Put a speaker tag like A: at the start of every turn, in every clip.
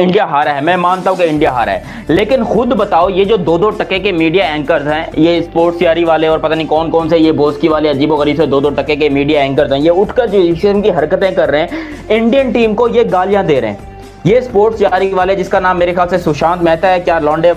A: India हारा है, मैं मानता हूं कि इंडिया हारा है, लेकिन खुद बताओ ये जो दो दो टके के मीडिया एंकर्स हैं, ये स्पोर्ट्स यारी वाले और पता नहीं कौन कौन से ये बोस्की वाले अजीबोगरीब से दो दो टके के मीडिया एंकर्स हैं, ये उठकर जो इस किस्म की हरकतें कर रहे हैं, इंडियन टीम को ये गालियां दे रहे हैं। ये स्पोर्ट्स यारी वाले जिसका नाम मेरे ख्याल से सुशांत मेहता है, क्या लौंडे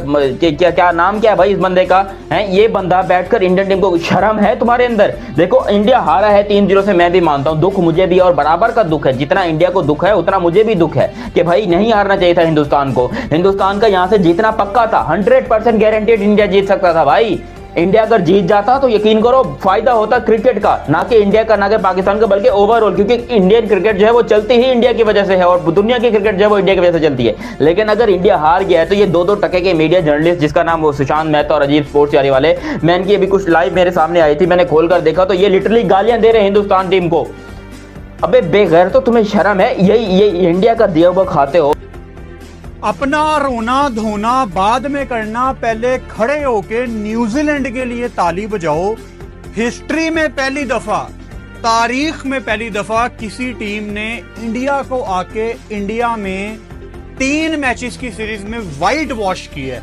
A: क्या नाम क्या है भाई इस बंदे का है, ये बंदा बैठकर इंडियन टीम को, शर्म है तुम्हारे अंदर? देखो इंडिया हारा है 3-0 से, मैं भी मानता हूं, दुख मुझे भी और बराबर का दुख है, जितना इंडिया को दुख है उतना मुझे भी दुख है कि भाई नहीं हारना चाहिए था हिंदुस्तान को। हिंदुस्तान का यहां से जीतना पक्का था, 100% गारंटेड इंडिया जीत सकता था भाई। इंडिया अगर जीत जाता तो यकीन करो फायदा होता क्रिकेट का, ना कि इंडिया का, ना कि पाकिस्तान का, बल्कि ओवरऑल, क्योंकि इंडियन क्रिकेट जो है वो चलती ही इंडिया की वजह से है और दुनिया की क्रिकेट जो है वो इंडिया की वजह से चलती है। लेकिन अगर इंडिया हार गया है तो ये दो दो टके के मीडिया जर्नलिस्ट, जिसका नाम वो सुशांत मेहता और अजीब स्पोर्ट्स यारी वाले, मैं इनकी अभी कुछ लाइव मेरे सामने आई थी, मैंने खोलकर देखा तो ये लिटरली गालियां दे रहे हैं हिंदुस्तान टीम को। अबे बेगैर तो तुम्हें शर्म है? यही इंडिया का दिया हुआ खाते हो।
B: अपना रोना धोना बाद में करना, पहले खड़े होके न्यूजीलैंड के लिए ताली बजाओ। हिस्ट्री में पहली दफा, तारीख में पहली दफा किसी टीम ने इंडिया को आके इंडिया में 3 मैचेस की सीरीज में वाइट वॉश की है।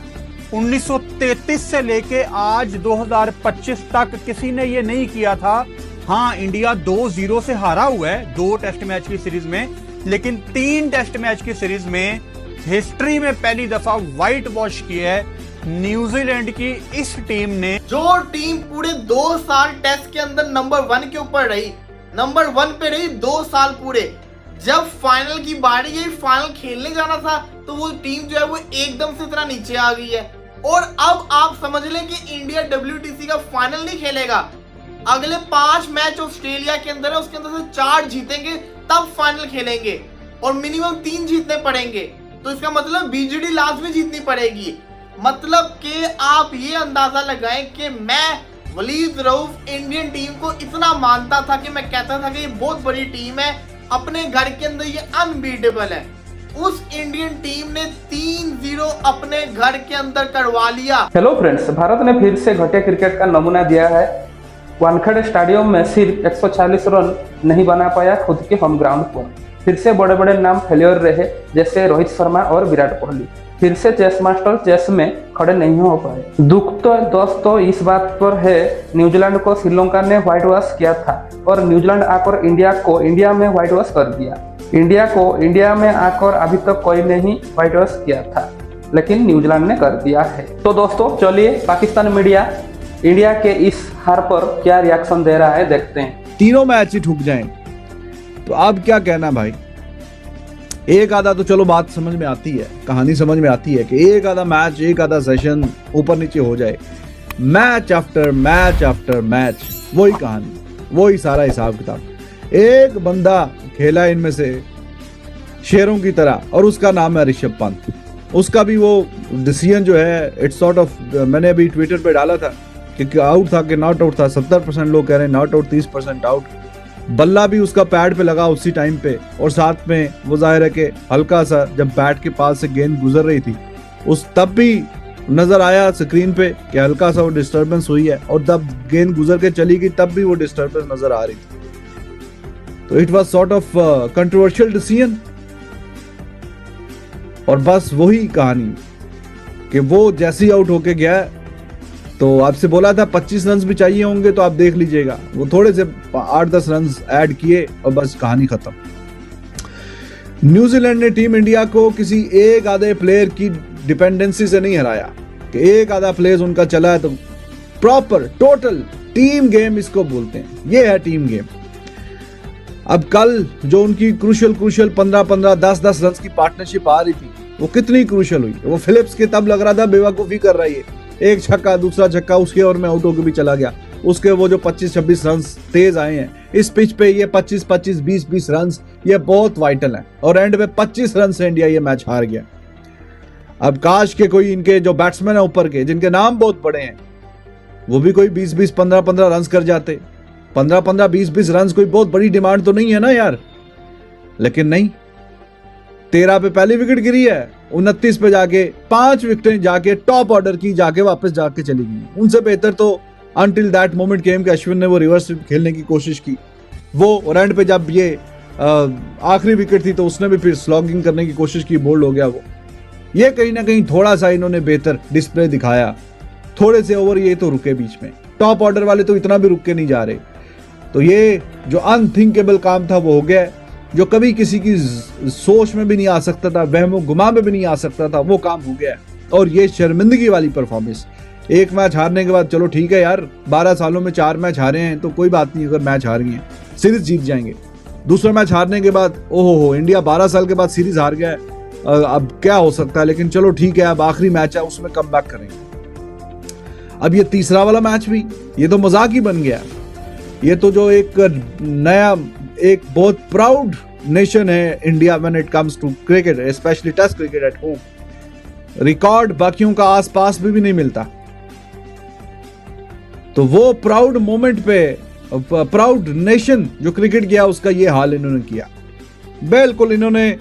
B: 1933 से लेके आज 2025 तक किसी ने ये नहीं किया था। हाँ, इंडिया 2-0 से हारा हुआ है 2 टेस्ट मैच की सीरीज में, लेकिन 3 टेस्ट मैच की सीरीज में हिस्ट्री में पहली दफा व्हाइट वॉश की है न्यूजीलैंड की इस टीम ने।
C: जो टीम पूरे 2 साल टेस्ट के अंदर नंबर 1 के ऊपर रही, नंबर 1 पे रही 2 साल पूरे, जब फाइनल की बारी आई, फाइनल खेलने जाना था, तो वो टीम जो है वो एकदम से इतना नीचे आ गई है। और अब आप समझ लें कि इंडिया WTC का फाइनल नहीं खेलेगा। अगले 5 मैच ऑस्ट्रेलिया के अंदर है, उसके अंदर से 4 जीतेंगे तब फाइनल खेलेंगे और मिनिमम 3 जीतने पड़ेंगे। तो इसका मतलब BGD लाजमी जीतनी पड़ेगी। मतलब कि आप ये अंदाजा लगाएं कि मैं वलीद रऊफ इंडियन टीम को इतना मानता था कि मैं कहता था कि ये बहुत बड़ी टीम है, अपने घर के अंदर ये अनबीटेबल है। उस इंडियन टीम ने 3-0 अपने घर के अंदर करवा लिया।
D: हेलो फ्रेंड्स, भारत ने फिर से घटिया क्रिकेट का नमूना दिया है। वानखेड़े स्टेडियम में सिर्फ 140 रन नहीं बना पाया खुद के होम ग्राउंड पर। फिर से बड़े बड़े नाम फेलियर रहे, जैसे रोहित शर्मा और विराट कोहली। फिर से चेस मास्टर चेस में खड़े नहीं हो पाए। दुख तो दोस्तों इस बात पर है, न्यूजीलैंड को श्रीलंका ने व्हाइट वॉश किया था और न्यूजीलैंड आकर इंडिया को इंडिया में व्हाइट वॉश कर दिया। इंडिया को इंडिया में आकर अभी तक कोई नहीं व्हाइट वॉश किया था, लेकिन न्यूजीलैंड ने कर दिया है। तो दोस्तों चलिए पाकिस्तान मीडिया इंडिया के इस हार पर क्या रिएक्शन दे रहा है, देखते हैं।
B: तीनों मैच ही ठुक जाएं तो अब क्या कहना भाई। एक आधा तो चलो बात समझ में आती है, कहानी समझ में आती है कि एक आधा मैच, एक आधा सेशन ऊपर नीचे हो जाए, मैच आफ्टर मैच वही कहानी, वही सारा हिसाब किताब। एक बंदा खेला इनमें से शेरों की तरह और उसका नाम है ऋषभ पंत। उसका भी वो डिसीजन जो है इट्स सॉर्ट ऑफ, मैंने अभी ट्विटर पे डाला था कि आउट था कि नॉट आउट था। 70% लोग कह रहे हैं नॉट आउट, 30% आउट। बल्ला भी उसका पैड पे लगा उसी टाइम पे, और साथ में वो जाहिर है कि हल्का सा जब बैट के पास से गेंद गुजर रही थी उस तब भी नजर आया स्क्रीन पे कि हल्का सा वो डिस्टरबेंस हुई है, और तब गेंद गुजर के चली गई तब भी वो डिस्टरबेंस नजर आ रही थी। तो it was sort of controversial decision. और बस वही कहानी कि वो जैसे ही आउट होके गया, तो आपसे बोला था 25 रन भी चाहिए होंगे, तो आप देख लीजिएगा वो थोड़े से 8-10 रन ऐड किए और बस कहानी खत्म। न्यूजीलैंड ने टीम इंडिया को किसी एक आधे प्लेयर की डिपेंडेंसी से नहीं हराया कि एक आधा प्लेयर उनका चला है, तो प्रॉपर टोटल टीम गेम इसको बोलते हैं। ये है टीम गेम। अब कल जो उनकी क्रूशियल 15-15, 10-10 रन की पार्टनरशिप आ रही थी, वो कितनी क्रूशियल हुई। वो फिलिप्स के तब लग रहा था बेवकूफी कर रही है, एक छक्का दूसरा छक्का उसके और में आउट होकर भी चला गया। उसके वो जो 25-26 रन तेज आए हैं इस पिच पे, ये 25-25, 20-20 रन ये बहुत वाइटल है। और एंड में 25 रन से इंडिया ये मैच हार गया। अब काश के कोई इनके जो बैट्समैन है ऊपर के, जिनके नाम बहुत बड़े हैं, वो भी कोई 20-20, 15-15 रन कर जाते। 15-15, 20-20 रन कोई बहुत बड़ी डिमांड तो नहीं है ना यार, लेकिन नहीं। 13 पे पहली विकेट गिरी है, 29 पे जाके 5 विकेटें जाके टॉप ऑर्डर की जाके वापस जाके चली गई। उनसे बेहतर तो अनटिल दैट मोमेंट गेम के अश्विन ने वो रिवर्स खेलने की कोशिश की। वो एंड पे जब ये आखिरी विकेट थी तो उसने भी फिर स्लॉगिंग करने की कोशिश की, बोल्ड हो गया वो। ये कहीं ना कहीं थोड़ा सा इन्होंने बेहतर डिस्प्ले दिखाया, थोड़े से ओवर ये तो रुके बीच में, टॉप ऑर्डर वाले तो इतना भी रुक के नहीं जा रहे। तो ये जो अनथिंकेबल काम था वो हो गया, जो कभी किसी की सोच में भी नहीं आ सकता था, वहमो गुमा में भी नहीं आ सकता था, वो काम हो गया। और ये शर्मिंदगी वाली परफॉर्मेंस, एक मैच हारने के बाद चलो ठीक है यार, 12 सालों में 4 मैच हारे हैं तो कोई बात नहीं, अगर मैच हार गए हैं सीरीज जीत जाएंगे। दूसरा मैच हारने के बाद ओहो इंडिया 12 साल के बाद सीरीज हार गया है, अब क्या हो सकता है, लेकिन चलो ठीक है, अब आखिरी मैच है उसमें कम बैक करेंगे। अब ये तीसरा वाला मैच भी ये तो मजाक ही बन गया। ये तो जो एक नया, एक बहुत प्राउड नेशन है India when it comes to cricket, specially test cricket at home, record बाकियों का आसपास भी नहीं मिलता। तो वो प्राउड मोमेंट पे, प्राउड नेशन जो क्रिकेट किया, उसका ये हाल इन्होंने किया। बिल्कुल इन्होंने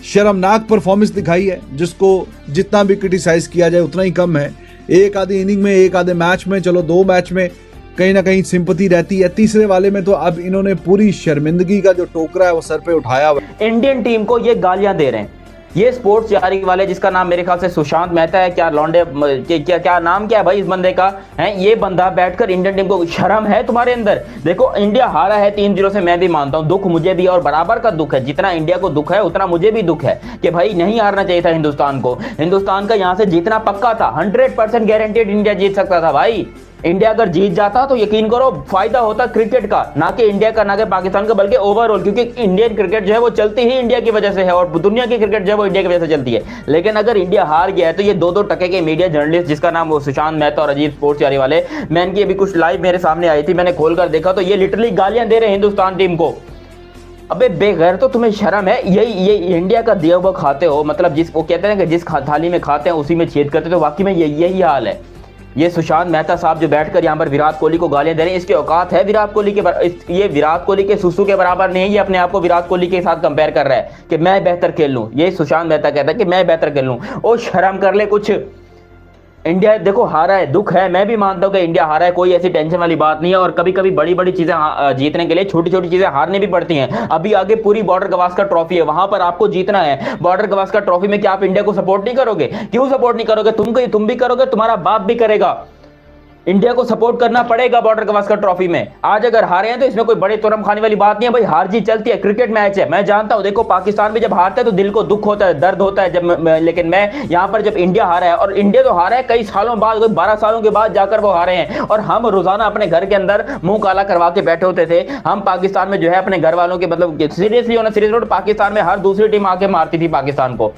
B: शर्मनाक परफॉर्मेंस दिखाई है, जिसको जितना भी क्रिटिसाइज किया जाए उतना ही कम है। एक आधे इनिंग में, एक आधे मैच में, चलो 2 मैच में कहीं ना कहीं सिंपैथी रहती है, तीसरे वाले में तो अब इन्होंने पूरी शर्मिंदगी का जो टोकरा है वो सर पे उठाया हुआ।
A: इंडियन टीम को ये गालियां दे रहे हैं, ये स्पोर्ट्स यारी वाले, जिसका नाम मेरे ख्याल से सुशांत मेहता है, क्या लौंडे, क्या नाम क्या है भाई इस बंदे का है, ये बंदा बैठकर इंडियन टीम को, शर्म है तुम्हारे अंदर? देखो इंडिया हारा है 3-0 से, मैं भी मानता हूं, दुख मुझे भी और बराबर का दुख है, जितना इंडिया को दुख है उतना मुझे भी दुख है कि भाई नहीं हारना चाहिए था हिंदुस्तान को। हिंदुस्तान का यहां से जीतना पक्का था, 100% गारंटेड इंडिया जीत सकता था भाई। इंडिया अगर जीत जाता तो यकीन करो फायदा होता क्रिकेट का, ना कि इंडिया का, ना कि पाकिस्तान का, बल्कि ओवरऑल, क्योंकि इंडियन क्रिकेट जो है वो चलती ही इंडिया की वजह से है और दुनिया की क्रिकेट जो है वो इंडिया की वजह से चलती है। लेकिन अगर इंडिया हार गया है तो ये 2-2 टके के मीडिया जर्नलिस्ट, जिसका नाम वो सुशांत मेहता और अजीत स्पोर्ट्स यारी वाले, मैं इनकी अभी कुछ लाइव मेरे सामने आई थी, मैंने खोलकर देखा तो ये लिटरली गालियां दे रहे हैं हिंदुस्तान टीम को। अबे बेगैर तो तुम्हें शर्म है? ये इंडिया का दिया हुआ खाते हो, मतलब जिस वो कहते हैं कि जिस थाली में खाते हैं उसी में छेद करते, तो वाकई में यही हाल है। ये सुशांत मेहता साहब जो बैठकर यहाँ पर विराट कोहली को गालियां दे रहे हैं, इसके औकात है विराट कोहली के, ये विराट कोहली के सुसु के बराबर नहीं है। ये अपने आप को विराट कोहली के साथ कंपेयर कर रहा है कि मैं बेहतर खेल लूं। ये सुशांत मेहता कहता है कि मैं बेहतर खेल लूं। ओ शर्म कर ले कुछ। इंडिया देखो हारा है, दुख है, मैं भी मानता हूं कि इंडिया हारा है, कोई ऐसी टेंशन वाली बात नहीं है। और कभी कभी बड़ी बड़ी चीजें जीतने के लिए छोटी छोटी चीजें हारनी भी पड़ती हैं। अभी आगे पूरी बॉर्डर गवास्कर ट्रॉफी है, वहां पर आपको जीतना है। बॉर्डर गवास्कर ट्रॉफी में क्या आप इंडिया को सपोर्ट नहीं करोगे? क्यों सपोर्ट नहीं करोगे? तुम भी करोगे, तुम्हारा बाप भी करेगा। इंडिया को सपोर्ट करना पड़ेगा बॉर्डर गवास्कर ट्रॉफी में। आज अगर हारे हैं तो इसमें कोई बड़े तुरम खाने वाली बात नहीं है भाई, हार जीत चलती है, क्रिकेट मैच है। मैं जानता हूं, देखो पाकिस्तान भी जब हारता है तो दिल को दुख होता है, दर्द होता है जब, लेकिन मैं यहां पर जब इंडिया हारा है, और इंडिया तो हारा है कई सालों बाद, 12 सालों के बाद जाकर वो हारे हैं, और हम रोजाना अपने घर के अंदर मुंह काला करवा के बैठे होते थे। हम पाकिस्तान में जो है अपने घर वालों के, मतलब सीरियसली होना सीरियस, पाकिस्तान में हर दूसरी टीम आके मारती थी पाकिस्तान को।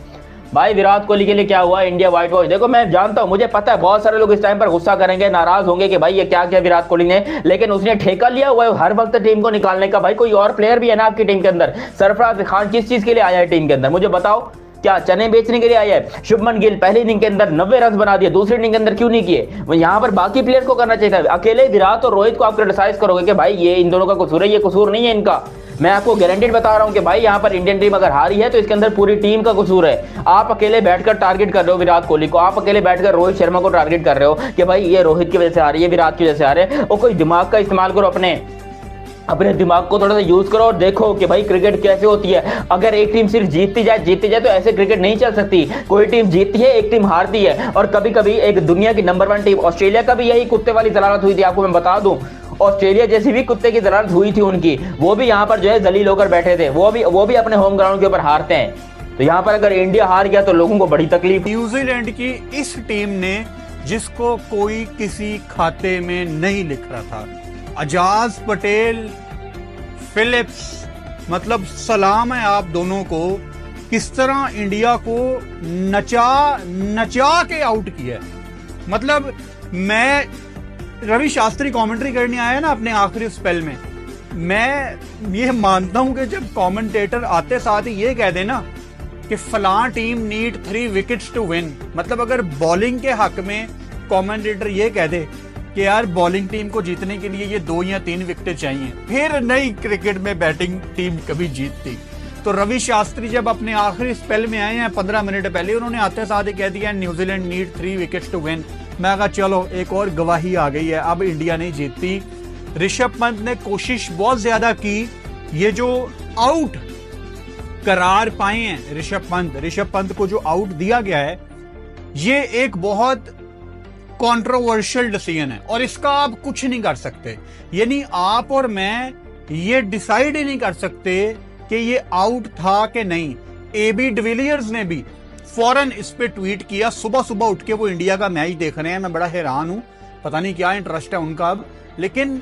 A: भाई विराट कोहली के लिए क्या हुआ? India white wash. देखो मैं जानता हूं, मुझे पता है बहुत सारे लोग इस टाइम पर गुस्सा करेंगे, नाराज होंगे कि भाई ये क्या किया विराट कोहली ने, लेकिन उसने ठेका लिया हुआ है हर वक्त टीम को निकालने का। भाई कोई और प्लेयर भी है ना आपकी टीम के अंदर? सरफराज खान किस चीज के लिए आया है टीम के अंदर, मुझे बताओ? क्या चने बेचने के लिए आया है? शुभमन गिल पहली इनिंग के अंदर 90 रन बना दिए, दूसरी इनिंग के अंदर क्यों नहीं किए? यहाँ पर बाकी प्लेयर को करना चाहिए था। अकेले विराट और रोहित को आप क्रिटिसाइज करोगे कि भाई ये इन दोनों का कसूर है, ये कसूर नहीं है इनका। मैं आपको गारंटेड बता रहा हूं कि भाई यहाँ पर इंडियन टीम अगर हारी है तो इसके अंदर पूरी टीम का कसूर है। आप अकेले बैठकर टारगेट कर रहे हो विराट कोहली को, आप अकेले बैठकर रोहित शर्मा को टारगेट कर रहे हो कि भाई ये रोहित की वजह से आ रही है, विराट की वजह से आ रहे हैं। और कोई दिमाग का इस्तेमाल करो, अपने दिमाग को थोड़ा सा यूज करो और देखो कि भाई क्रिकेट कैसे होती है। अगर एक टीम सिर्फ जीतती जाए तो ऐसे क्रिकेट नहीं चल सकती। कोई टीम जीतती है, एक टीम हारती है। और कभी कभी एक दुनिया की नंबर 1 टीम ऑस्ट्रेलिया का भी यही कुत्ते वाली जलालत हुई थी, आपको मैं बता दूं। ऑस्ट्रेलिया जैसी भी कुत्ते की जलालत हुई थी उनकी, वो भी यहाँ पर जो है जलील होकर बैठे थे, वो भी अपने होम ग्राउंड के ऊपर हारते हैं। तो यहाँ पर अगर इंडिया हार गया तो लोगों को बड़ी तकलीफ।
E: न्यूजीलैंड की इस टीम ने, जिसको कोई किसी खाते में नहीं लिख रहा था, अजाज पटेल, फिलिप्स, मतलब सलाम है आप दोनों को, किस तरह इंडिया को नचा के आउट किया। मतलब मैं रवि शास्त्री कमेंट्री करने आया ना अपने आखिरी स्पेल में, मैं ये मानता हूं कि जब कमेंटेटर आते साथ ही ये कह देना कि फलां team need 3 wickets to win, मतलब अगर बॉलिंग के हक में कमेंटेटर ये कह दे कि यार बॉलिंग टीम को जीतने के लिए ये 2 या 3 विकेटें चाहिए, फिर नई क्रिकेट में बैटिंग टीम कभी जीतती। तो रवि शास्त्री जब अपने आखिरी स्पेल में आए हैं 15 मिनट पहले, उन्होंने आते साथ ही कह दिया New Zealand need 3 wickets to win. मैं कहा चलो एक और गवाही आ गई है, अब इंडिया नहीं जीतती। ऋषभ पंत ने कोशिश बहुत ज्यादा की, ये जो आउट करार पाए हैं ऋषभ पंत को जो आउट दिया गया है, ये एक बहुत कंट्रोवर्शियल डिसीजन है और इसका आप कुछ नहीं कर सकते। यानी आप और मैं ये डिसाइड ही नहीं कर सकते कि ये आउट था कि नहीं। एबी डिविलियर्स ने भी फौरन इस पे ट्वीट किया, सुबह सुबह उठ के वो इंडिया का मैच देख रहे हैं। मैं बड़ा हैरान हूं, पता नहीं क्या इंटरेस्ट है उनका अब। लेकिन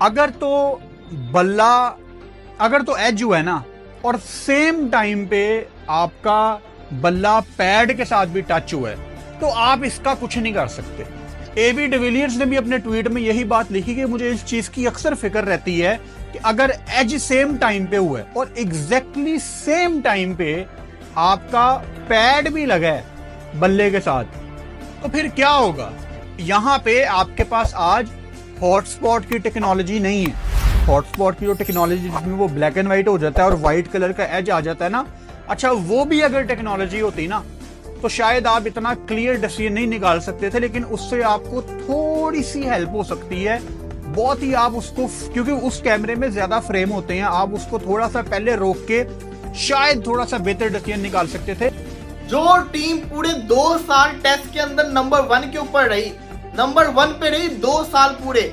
E: अगर तो एज हुआ है ना, और सेम टाइम पे आपका बल्ला पैड के साथ भी टच हुआ है, तो आप इसका कुछ नहीं कर सकते। एबी डिविलियर्स ने भी अपने ट्वीट में यही बात लिखी कि मुझे इस चीज की अक्सर फिक्र रहती है कि अगर एज सेम टाइम पे हुआ है और एग्जैक्टली सेम टाइम पे आपका पैड भी लगा है बल्ले के साथ, तो फिर क्या होगा। यहां पे आपके पास आज हॉटस्पॉट की टेक्नोलॉजी नहीं है। हॉटस्पॉट की जो टेक्नोलॉजी जिसमें वो ब्लैक एंड व्हाइट हो जाता है और व्हाइट कलर का एज आ जाता है ना, अच्छा वो भी अगर टेक्नोलॉजी होती ना, तो शायद आप इतना क्लियर डिसीजन नहीं निकाल सकते थे। लेकिन उससे आपको थोड़ी सी हेल्प हो सकती है, बहुत ही। आप उसको, क्योंकि उस कैमरे में ज्यादा फ्रेम होते हैं, आप उसको थोड़ा सा पहले रोक के शायद थोड़ा सा बेहतर डिसीजन निकाल सकते थे।
C: जो टीम पूरे 2 साल टेस्ट के अंदर नंबर 1 के ऊपर रही, नंबर 1 पे रही 2 साल पूरे,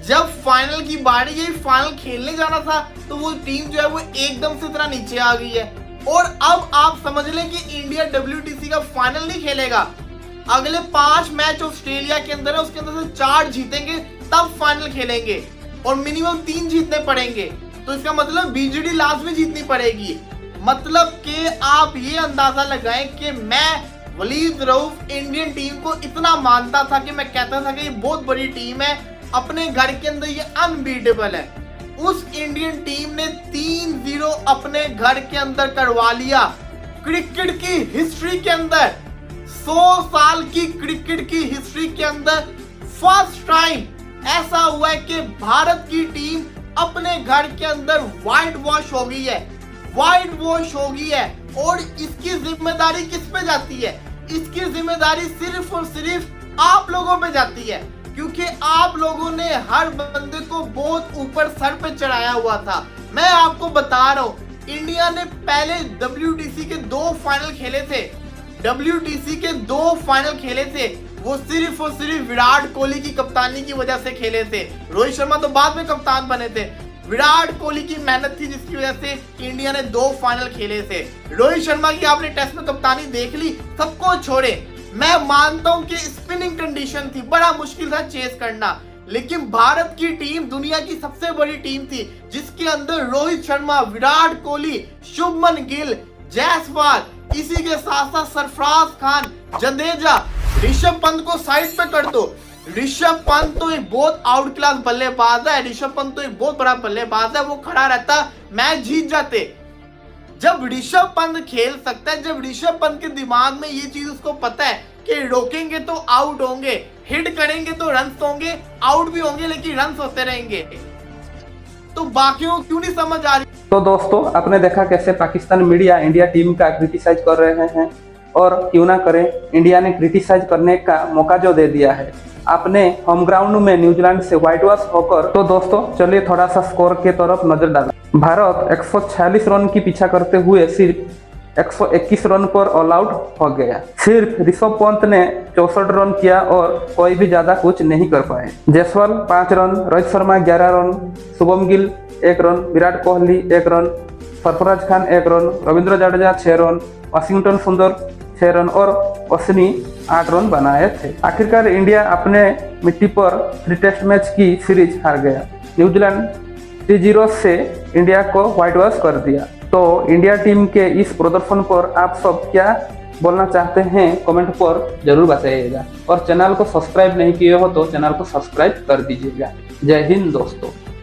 C: जब फाइनल की बारी गई, फाइनल खेलने जाना था, तो वो टीम जो है वो एकदम से इतना नीचे आ गई है। और अब आप समझ लें कि इंडिया WTC का फाइनल नहीं खेलेगा। अगले 5 मैच ऑस्ट्रेलिया के अंदर है, उसके अंदर से 4 जीतेंगे तब फाइनल खेलेंगे और मिनिमम 3 जीतने पड़ेंगे। तो इसका मतलब BGD लास्ट में जीतनी पड़ेगी। मतलब कि आप ये अंदाजा लगाएं कि मैं वलीद रऊफ इंडियन टीम को इतना मानता था कि मैं कहता था कि ये बहुत बड़ी टीम है, अपने घर के अंदर ये अनबीटेबल है। उस इंडियन टीम ने 3-0 अपने घर के अंदर करवा लिया। क्रिकेट की हिस्ट्री के अंदर, 100 साल की क्रिकेट की हिस्ट्री के अंदर फर्स्ट टाइम ऐसा हुआ है कि भारत की टीम अपने घर के अंदर व्हाइट वॉश हो गई है, व्हाइट वॉश हो गई है। और इसकी जिम्मेदारी किस पे जाती है? इसकी जिम्मेदारी सिर्फ और सिर्फ आप लोगों पे जाती है, क्योंकि आप लोगों ने हर बंदे को बहुत ऊपर सर पे चढ़ाया हुआ था। मैं आपको बता रहा हूं, इंडिया ने पहले WTC के 2 फाइनल खेले थे। WTC के 2 फाइनल खेले थे, वो सिर्फ और सिर्फ विराट कोहली की कप्तानी की वजह से खेले थे। रोहित शर्मा तो बाद में कप्तान बने थे। विराट कोहली की मेहनत थी जिसकी वजह से इंडिया ने 2 फाइनल खेले थे। रोहित शर्मा की आपने टेस्ट में कप्तानी देख ली, सबको छोड़े। मैं मानता हूं कि स्पिनिंग कंडीशन थी, बड़ा मुश्किल था चेस करना, लेकिन भारत की टीम दुनिया की सबसे बड़ी टीम थी, जिसके अंदर रोहित शर्मा, विराट कोहली, शुभमन गिल, जायसवाल, इसी के साथ साथ सरफराज खान, जडेजा, ऋषभ पंत को साइड पे कर दो। ऋषभ पंत तो एक बहुत आउट क्लास बल्लेबाज है, ऋषभ पंत तो एक बहुत बड़ा बल्लेबाज है, वो खड़ा रहता मैच जीत जाते। जब ऋषभ पंत खेल सकता है, जब ऋषभ पंत के दिमाग में ये चीज उसको पता है कि रोकेंगे तो आउट होंगे, हिट करेंगे तो रन्स होंगे, आउट भी होंगे लेकिन रन्स होते रहेंगे, तो बाकियों को क्यों नहीं समझ आ रही।
D: तो दोस्तों, आपने देखा कैसे पाकिस्तान मीडिया इंडिया टीम का क्रिटिसाइज कर रहे हैं, और क्यों ना करें, इंडिया ने क्रिटिसाइज करने का मौका जो दे दिया है। आपने होम ग्राउंड में न्यूजीलैंड से व्हाइट वॉश होकर, तो दोस्तों चलिए थोड़ा सा स्कोर के तरफ नजर डालें। भारत 146 रन की पीछा करते हुए सिर्फ 121 रन पर ऑल आउट हो गया। सिर्फ ऋषभ पंत ने 64 रन किया और कोई भी ज्यादा कुछ नहीं कर पाए। Jaiswal 5 run, Rohit Sharma 11 run, Shubham Gill 1 run, Virat Kohli 1 run, Sarfaraz Khan 1 run, Ravindra Jadeja 6 run, Washington सुंदर 6 रन और अश्विनी 8 रन बनाए थे। आखिरकार इंडिया अपने मिट्टी पर 3 टेस्ट मैच की सीरीज हार गया। न्यूजीलैंड 3-0 से इंडिया को व्हाइट वॉश कर दिया। तो इंडिया टीम के इस प्रदर्शन पर आप सब क्या बोलना चाहते हैं, कमेंट पर जरूर बताइएगा। और चैनल को सब्सक्राइब नहीं किए हो तो चैनल को सब्सक्राइब कर दीजिएगा। जय हिंद दोस्तों।